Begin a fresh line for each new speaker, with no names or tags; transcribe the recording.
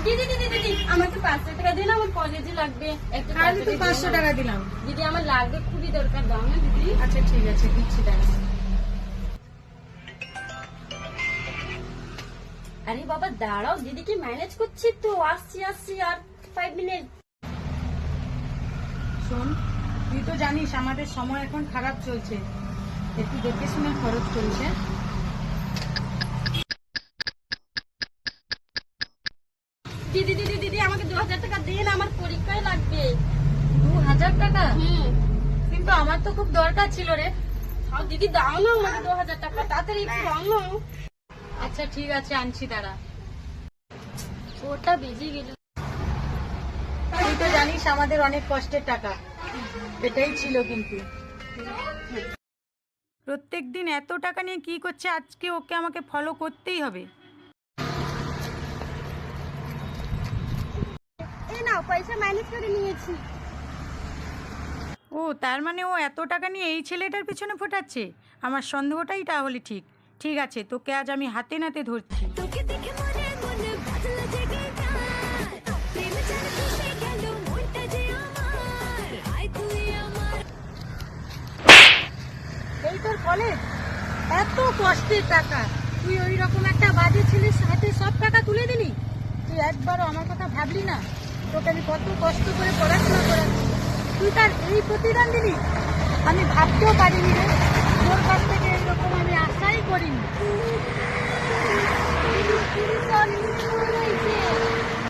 দিদি দিদি দিদি আমাকে 500 টাকা দিন, আমার কলেজে লাগবে। একটু
আমি তো 500 টাকা দিলাম।
দিদি আমার লাগবে, খুবই দরকার, দাও না দিদি।
আচ্ছা ঠিক আছে, দিচ্ছি দাঁড়া।
আরে বাবা দাঁড়াও, দিদিকে ম্যানেজ করছি তো, আসছি আসছি, আর 5 মিনিট।
শোন, তুই তো জানিস আমাদের সময় এখন খারাপ চলছে, একটু দেখে শুনে খরচ করিস। হ্যাঁ
দিদি দিদি দিদি আমাকে 2000 টাকা দিন, আমার পরীক্ষায় লাগবে।
2000 টাকা?
হুম।
কিন্তু আমার তো খুব দরকার ছিল রে।
আর দিদি দাও না আমাকে 2000 টাকা, তাড়াতাড়ি একটু দাও না।
আচ্ছা ঠিক আছে, আনছি দাঁড়া।
ওটা বেজে গেল।
তুই তো জানিস আমাদের অনেক কষ্টের টাকা, এটাই ছিল। কিন্তু প্রত্যেকদিন এত টাকা নিয়ে কি করছে, আজকে ওকে আমাকে ফলো করতেই হবে।
এই নাও পয়সা ম্যানেজ করে নিয়েছি।
ও তার মানে ও এত টাকা নিয়ে এই ছেলেটার পিছনে ফোটাচ্ছে। আমার সন্দেহটাই তাহলে ঠিক। ঠিক আছে, তোকে আজ আমি হাতে নাতে ধরছি। এই তোর কলেজ, এত কষ্টের টাকা, তুই ওই রকম একটা বাজে ছেলের হাতে সব টাকা তুলে দিলি। তুই একবারও আমার কথা ভাবলি না? তোকে আমি কত কষ্ট করে পড়াশোনা করাচ্ছি, তুই তার এই প্রতিদান দিলি? আমি ভাবতেও পারিনি রে, তোর কাছ থেকে এইরকম আমি আশাই করিনি।